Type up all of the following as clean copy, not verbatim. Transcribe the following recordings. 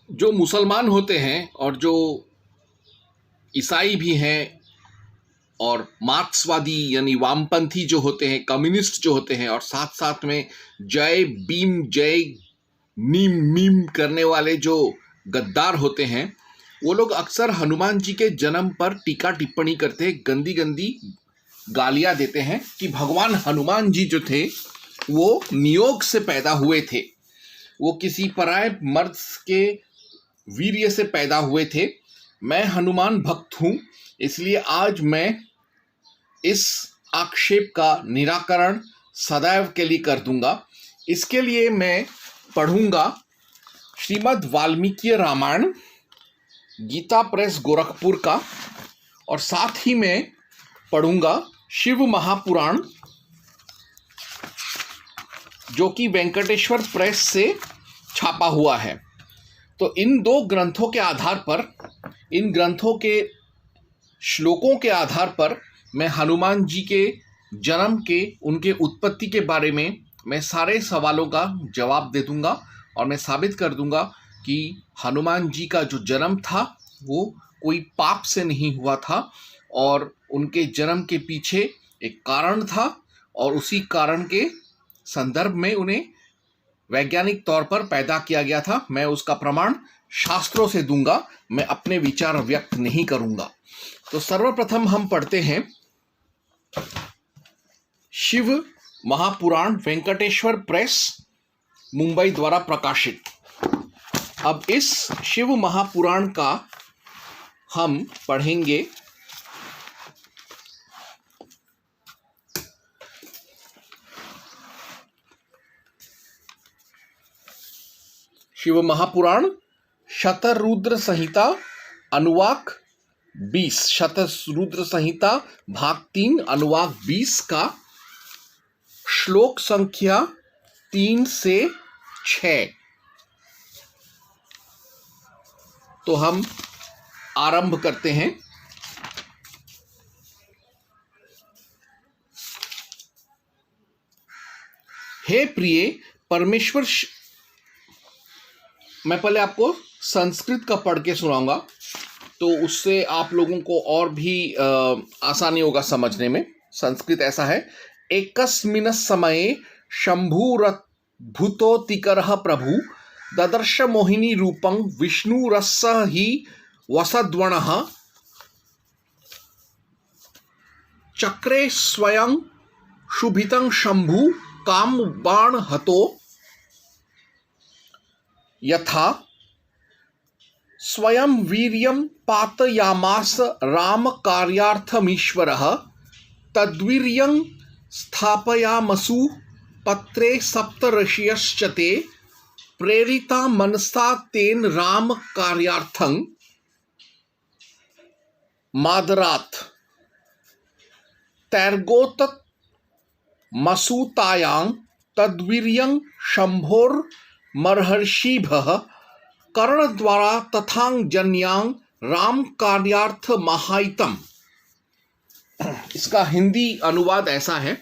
जो मुसलमान होते हैं और जो ईसाई भी हैं और मार्क्सवादी यानी वामपंथी जो होते हैं, कम्युनिस्ट जो होते हैं, और साथ साथ में जय भीम जय नीम मीम करने वाले जो गद्दार होते हैं, वो लोग अक्सर हनुमान जी के जन्म पर टीका टिप्पणी करते हैं, गंदी गंदी गालियां देते हैं कि भगवान हनुमान जी जो थे वो नियोग से पैदा हुए थे, वो किसी पराये मर्द के वीर्य से पैदा हुए थे। मैं हनुमान भक्त हूँ, इसलिए आज मैं इस आक्षेप का निराकरण सदैव के लिए कर दूंगा। इसके लिए मैं पढ़ूंगा श्रीमद् वाल्मीकि रामायण, गीता प्रेस गोरखपुर का, और साथ ही मैं पढ़ूंगा शिव महापुराण जो कि वेंकटेश्वर प्रेस से छापा हुआ है। तो इन दो ग्रंथों के आधार पर, इन ग्रंथों के श्लोकों के आधार पर मैं हनुमान जी के जन्म के, उनके उत्पत्ति के बारे में मैं सारे सवालों का जवाब दे दूंगा और मैं साबित कर दूंगा कि हनुमान जी का जो जन्म था वो कोई पाप से नहीं हुआ था और उनके जन्म के पीछे एक कारण था और उसी कारण के संदर्भ में उन्हें वैज्ञानिक तौर पर पैदा किया गया था। मैं उसका प्रमाण शास्त्रों से दूंगा, मैं अपने विचार व्यक्त नहीं करूंगा। तो सर्वप्रथम हम पढ़ते हैं शिव महापुराण, वेंकटेश्वर प्रेस मुंबई द्वारा प्रकाशित। अब इस शिव महापुराण का हम पढ़ेंगे शिव महापुराण शतरुद्र संहिता अनुवाक 20, शतरुद्र संहिता भाग 3 अनुवाक 20 का श्लोक संख्या 3 से 6। तो हम आरंभ करते हैं। हे प्रिय परमेश्वर, मैं पहले आपको संस्कृत का पढ़ के सुनाऊंगा तो उससे आप लोगों को और भी आसानी होगा समझने में। संस्कृत ऐसा है, एकस्मिन् समये शंभुरद्भुतोतिकरः प्रभु ददर्श मोहिनी रूपं विष्णुरस्य हि वसद्वणः चक्रे स्वयं शुभितं शंभु काम बाण हतो यथा स्वयं वीर्यं पातयामास राम कार्यार्थमीश्वरः तद्वीर्यं स्थापयामसु पत्रे सप्तऋषयश्च ते प्रेरिता मनसा तेन राम कार्यार्थं मादरात् तैर्गोतत् मसूतायां तद्वीर्यं शंभोर्महर्षिभः कर्णद्वारा तथांजन्यां राम कार्यार्थ महायितम। इसका हिंदी अनुवाद ऐसा है,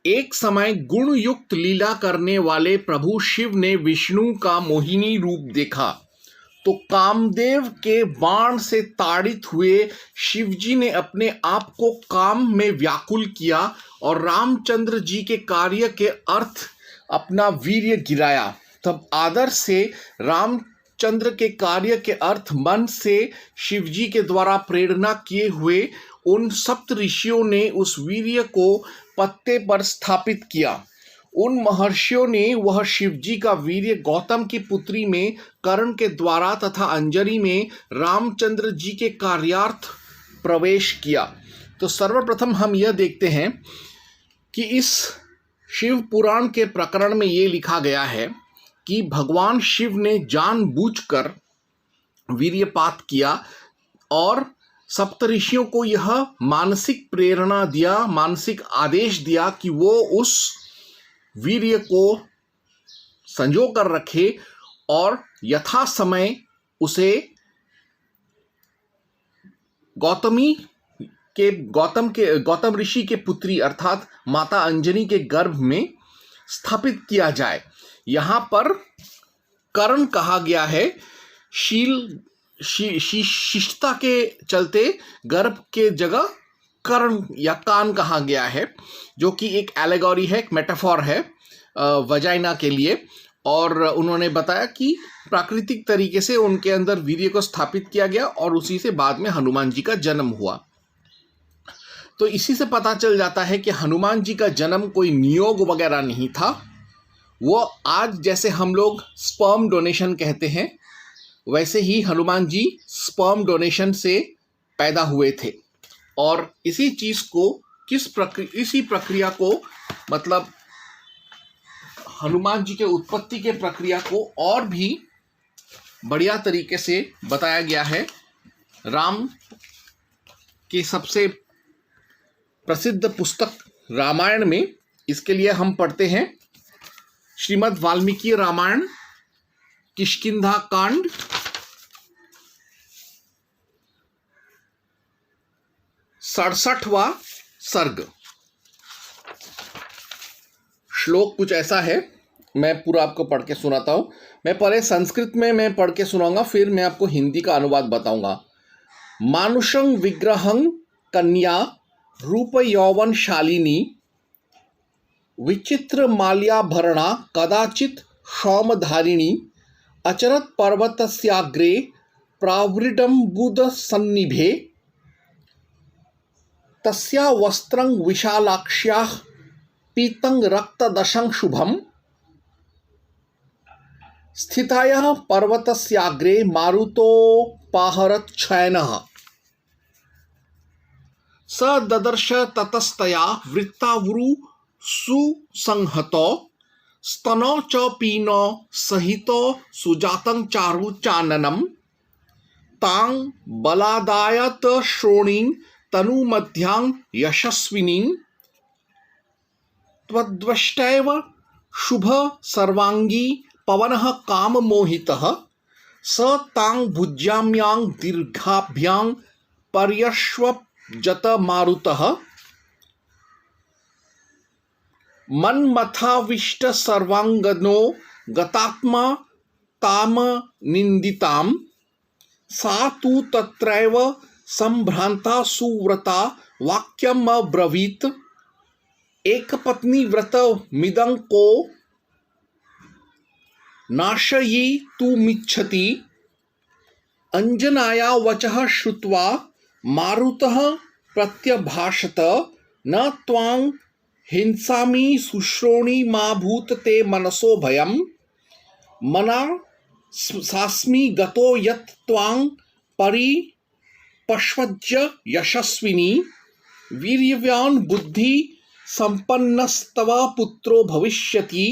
एक समय गुण युक्त लीला करने वाले प्रभु शिव ने विष्णु का मोहिनी रूप देखा तो कामदेव के बाण से ताड़ित हुए शिवजी ने अपने आप को काम में व्याकुल किया और रामचंद्र जी के कार्य के अर्थ अपना वीर्य गिराया। तब आदर से रामचंद्र के कार्य के अर्थ मन से शिवजी के द्वारा प्रेरणा किए हुए उन सप्त ऋषियों ने उस वीर्य को पत्ते पर स्थापित किया। उन महर्षियों ने वह शिवजी का वीर्य गौतम की पुत्री में कर्ण के द्वारा तथा अंजनी में रामचंद्र जी के कार्यार्थ प्रवेश किया। तो सर्वप्रथम हम यह देखते हैं कि इस शिव पुराण के प्रकरण में ये लिखा गया है कि भगवान शिव ने जानबूझकर वीर्यपात किया और सप्तऋषियों को यह मानसिक प्रेरणा दिया, मानसिक आदेश दिया कि वो उस वीर्य को संजो कर रखे और यथा समय उसे गौतम ऋषि के पुत्री अर्थात माता अंजनी के गर्भ में स्थापित किया जाए। यहाँ पर कर्ण कहा गया है। शिष्टता के चलते गर्भ के जगह कर्ण या कान कहा गया है, जो कि एक एलेगोरी है, एक मेटाफॉर है वजाइना के लिए। और उन्होंने बताया कि प्राकृतिक तरीके से उनके अंदर वीर्य को स्थापित किया गया और उसी से बाद में हनुमान जी का जन्म हुआ। तो इसी से पता चल जाता है कि हनुमान जी का जन्म कोई नियोग वगैरह नहीं था। वो आज जैसे हम लोग स्पर्म डोनेशन कहते हैं, वैसे ही हनुमान जी स्पर्म डोनेशन से पैदा हुए थे। और इसी चीज़ को इसी प्रक्रिया को, मतलब हनुमान जी के उत्पत्ति के प्रक्रिया को और भी बढ़िया तरीके से बताया गया है राम की सबसे प्रसिद्ध पुस्तक रामायण में। इसके लिए हम पढ़ते हैं श्रीमद् वाल्मीकि रामायण किष्किंधा कांड, 67वां सर्ग। श्लोक कुछ ऐसा है, मैं पूरा आपको पढ़ के सुनाता हूँ। मैं पहले संस्कृत में मैं पढ़ के सुनाऊंगा, फिर मैं आपको हिंदी का अनुवाद बताऊंगा। मानुषं विग्रहं कन्या रूप यौवन शालिनी विचित्र माल्याभरणा कदाचित सौमधारिणी अचरत पर्वतस्याग्रे प्रावृडम्बुद सन्निभे तस्या वस्त्रं विशालाक्ष्याः पीतं रक्तदशं शुभम् स्थितायाः पर्वतस्याग्रे मारुतोपाहरत् शयनः स ददर्श ततस्तया वृत्तावृ सुसंहतो स्तनो च पीनो सहितो सुजातं चारु चाननम् तां बलादायत श्रोणीं तनुमध्यां यशस्विनीं त्वद्वष्टैव शुभ सर्वांगी पवनः काममोहितः स तां भुज्याम्यां दीर्घाभ्यां पर्यश्वजत मारुतः मन्मथाविष्ट सर्वांगनो गतात्मा ताम निंदिताम सा तु तत्रैव संभ्रांता सुव्रता वाक्यम अब्रवीत एक पत्नी व्रत मिदं को नाशयी तु मिच्छति अंजनाया वचः श्रुत्वा मारुतः प्रत्यभाषत न त्वां हिंसामि शुश्रोणि मा भूत ते मनसो भयम् मना सास्मि गतो यत् त्वां परिपश्वज्य यशस्विनी वीर्यवान् बुद्धि संपन्नस्तव पुत्रो भविष्यति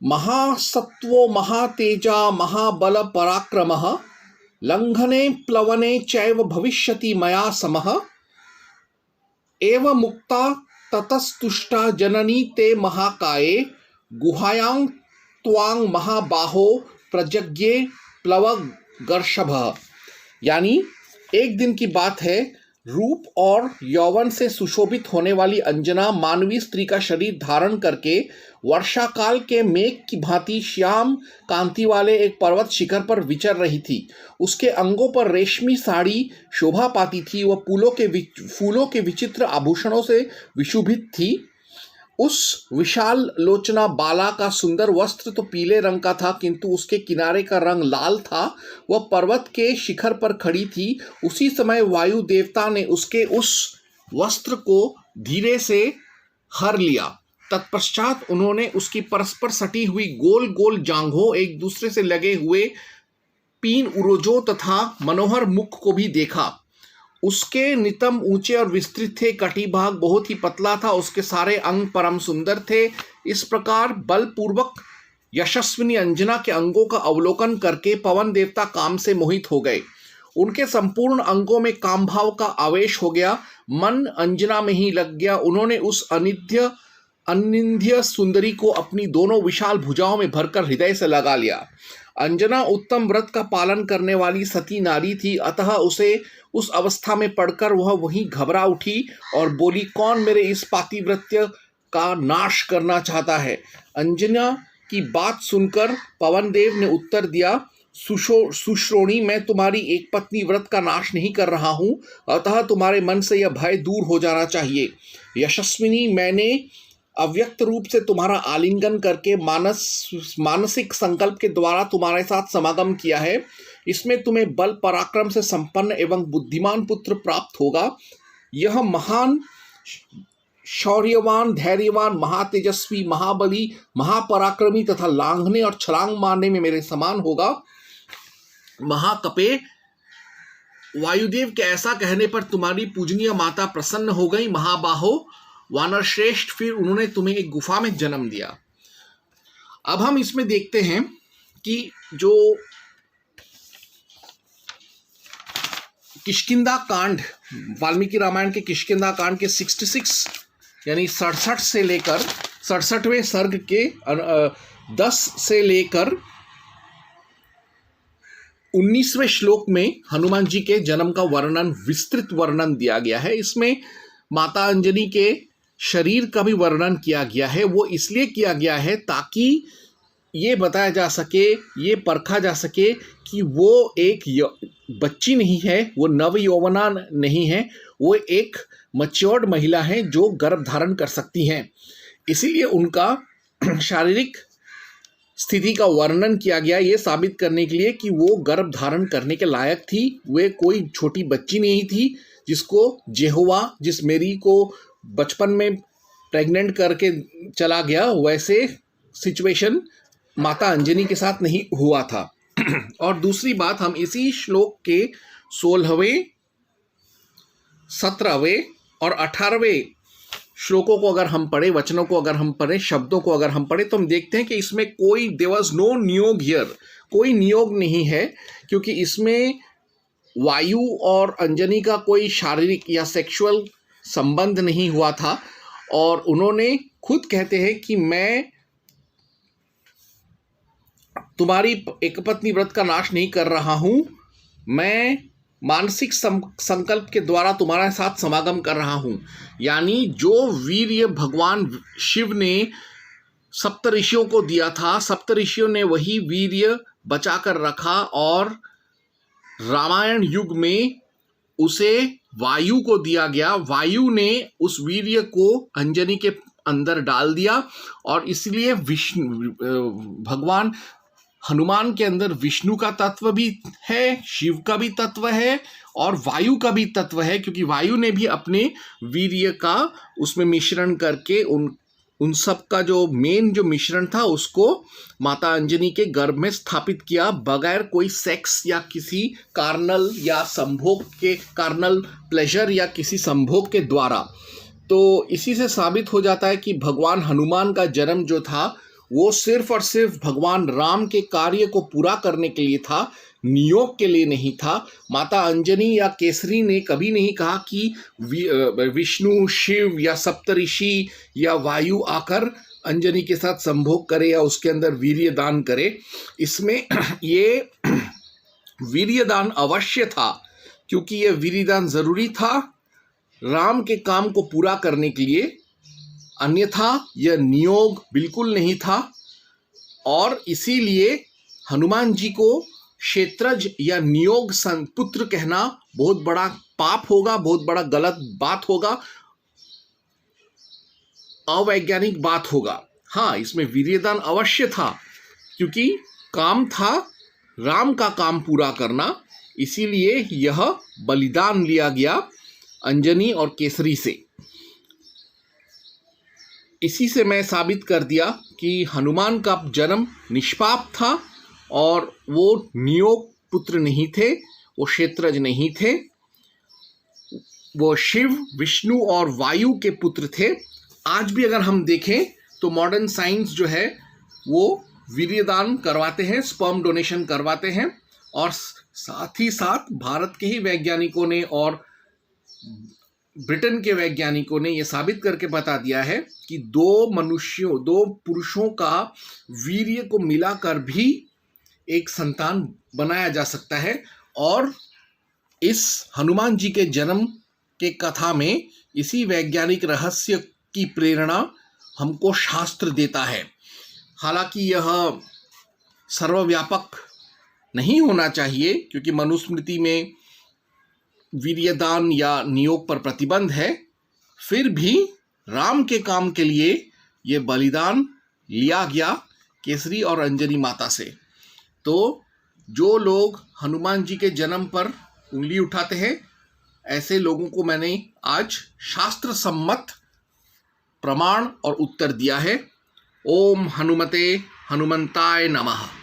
महासत्वो महातेजा महाबल पराक्रमः लंघने प्लवने चैव भविष्यति मया समः एव मुक्ता ततस्तुष्टा जननी ते महाकाये गुहायां त्वां महाबाहो प्रजज्ञे प्लवगर्षभः। यानी एक दिन की बात है, रूप और यौवन से सुशोभित होने वाली अंजना मानवीय स्त्री का शरीर धारण करके वर्षाकाल के मेघ की भांति श्याम कांति वाले एक पर्वत शिखर पर विचर रही थी। उसके अंगों पर रेशमी साड़ी शोभा पाती थी। वह फूलों के विचित्र आभूषणों से विशोभित थी। उस विशाल लोचना बाला का सुंदर वस्त्र तो पीले रंग का था, किंतु उसके किनारे का रंग लाल था। वह पर्वत के शिखर पर खड़ी थी। उसी समय वायु देवता ने उसके उस वस्त्र को धीरे से हर लिया। तत्पश्चात उन्होंने उसकी परस्पर सटी हुई गोल गोल जांघों, एक दूसरे से लगे हुए पीन उरोजों तथा मनोहर मुख को भी देखा। उसके नितंब ऊंचे और विस्तृत थे, कटिभाग बहुत ही पतला था, उसके सारे अंग परम सुंदर थे। इस प्रकार बलपूर्वक यशस्विनी अंजना के अंगों का अवलोकन करके पवन देवता काम से मोहित हो गए। उनके संपूर्ण अंगों में काम भाव का आवेश हो गया। मन अंजना में ही लग गया। उन्होंने उस अनिंद्य सुंदरी को अपनी दोनों विशाल भुजाओं में भरकर हृदय से लगा लिया। अंजना उत्तम व्रत का पालन करने वाली सती नारी थी, अतः उसे उस अवस्था में पढ़कर वह वहीं घबरा उठी और बोली, कौन मेरे इस पातिव्रत्य का नाश करना चाहता है? अंजना की बात सुनकर पवनदेव ने उत्तर दिया, सुश्रोणी, मैं तुम्हारी एक पत्नी व्रत का नाश नहीं कर रहा हूं, अतः तुम्हारे मन से यह भय दूर हो जाना चाहिए। यशस्विनी, मैंने अव्यक्त रूप से तुम्हारा आलिंगन करके मानसिक संकल्प के द्वारा तुम्हारे साथ समागम किया है। इसमें तुम्हें बल पराक्रम से संपन्न एवं बुद्धिमान पुत्र प्राप्त होगा। यह महान, शौर्यवान, धैर्यवान, महातेजस्वी, महाबली, महापराक्रमी तथा लांघने और छलांग मारने में मेरे समान होगा। महाकपे, वायुदेव के ऐसा कहने पर तुम्हारी पूजनीय माता प्रसन्न हो गई। महाबाहो, वानर श्रेष्ठ, फिर उन्होंने तुम्हें एक गुफा में जन्म दिया। अब हम इसमें देखते हैं कि जो किष्किंधा कांड, वाल्मीकि रामायण के किष्किंधा कांड के 66 यानी 67 से लेकर 67वें सर्ग के 10 से लेकर 19वें श्लोक में हनुमान जी के जन्म का वर्णन, विस्तृत वर्णन दिया गया है। इसमें माता अंजनी के शरीर का भी वर्णन किया गया है। वो इसलिए किया गया है ताकि ये बताया जा सके, ये परखा जा सके कि वो एक बच्ची नहीं है, वो नव यौवना नहीं है, वो एक मैच्योर्ड महिला है जो गर्भ धारण कर सकती हैं। इसीलिए उनका शारीरिक स्थिति का वर्णन किया गया, ये साबित करने के लिए कि वो गर्भ धारण करने के लायक थी। वे कोई छोटी बच्ची नहीं थी जिसको जेहोवा, जिस मेरी को बचपन में प्रेग्नेंट करके चला गया, वैसे सिचुएशन माता अंजनी के साथ नहीं हुआ था। और दूसरी बात, हम इसी श्लोक के 16वें, 17वें और 18वें श्लोकों को अगर हम पढ़े, वचनों को अगर हम पढ़े, शब्दों को अगर हम पढ़े, तो हम देखते हैं कि इसमें कोई देयर वाज नो नियोग हियर, कोई नियोग नहीं है, क्योंकि इसमें वायु और अंजनी का कोई शारीरिक या सेक्सुअल संबंध नहीं हुआ था। और उन्होंने खुद कहते हैं कि मैं तुम्हारी एक पत्नी व्रत का नाश नहीं कर रहा हूं, मैं मानसिक संकल्प के द्वारा तुम्हारे साथ समागम कर रहा हूं। यानी जो वीर्य भगवान शिव ने सप्तऋषियों को दिया था, सप्तऋषियों ने वही वीर्य बचा कर रखा और रामायण युग में उसे वायु को दिया गया। वायु ने उस वीर्य को अंजनी के अंदर डाल दिया और इसलिए विष्णु, भगवान हनुमान के अंदर विष्णु का तत्व भी है, शिव का भी तत्व है और वायु का भी तत्व है, क्योंकि वायु ने भी अपने वीर्य का उसमें मिश्रण करके उन सब का जो मेन जो मिश्रण था उसको माता अंजनी के गर्भ में स्थापित किया, बगैर कोई सेक्स या किसी कार्नल या संभोग के, कार्नल प्लेजर या किसी संभोग के द्वारा। तो इसी से साबित हो जाता है कि भगवान हनुमान का जन्म जो था वो सिर्फ और सिर्फ भगवान राम के कार्य को पूरा करने के लिए था, नियोग के लिए नहीं था। माता अंजनी या केसरी ने कभी नहीं कहा कि विष्णु, शिव या सप्तऋषि या वायु आकर अंजनी के साथ संभोग करे या उसके अंदर वीर्य दान करे। इसमें ये वीर्य दान अवश्य था, क्योंकि ये वीर्य दान जरूरी था राम के काम को पूरा करने के लिए, अन्यथा यह नियोग बिल्कुल नहीं था। और इसीलिए हनुमान जी को क्षेत्रज या नियोग पुत्र कहना बहुत बड़ा पाप होगा, बहुत बड़ा गलत बात होगा, अवैज्ञानिक बात होगा। हाँ, इसमें वीर्यदान अवश्य था, क्योंकि काम था राम का काम पूरा करना, इसीलिए यह बलिदान लिया गया अंजनी और केसरी से। इसी से मैं साबित कर दिया कि हनुमान का जन्म निष्पाप था और वो नियोग पुत्र नहीं थे, वो क्षेत्रज नहीं थे, वो शिव, विष्णु और वायु के पुत्र थे। आज भी अगर हम देखें तो मॉडर्न साइंस जो है वो वीर्यदान करवाते हैं, स्पर्म डोनेशन करवाते हैं, और साथ ही साथ भारत के ही वैज्ञानिकों ने और ब्रिटेन के वैज्ञानिकों ने यह साबित करके बता दिया है कि दो पुरुषों का वीर्य को मिलाकर भी एक संतान बनाया जा सकता है। और इस हनुमान जी के जन्म के कथा में इसी वैज्ञानिक रहस्य की प्रेरणा हमको शास्त्र देता है। हालांकि यह सर्वव्यापक नहीं होना चाहिए, क्योंकि मनुस्मृति में वीर्यदान या नियोग पर प्रतिबंध है, फिर भी राम के काम के लिए ये बलिदान लिया गया केसरी और अंजनी माता से। तो जो लोग हनुमान जी के जन्म पर उंगली उठाते हैं, ऐसे लोगों को मैंने आज शास्त्र सम्मत प्रमाण और उत्तर दिया है। ओम हनुमते हनुमंताय नमः।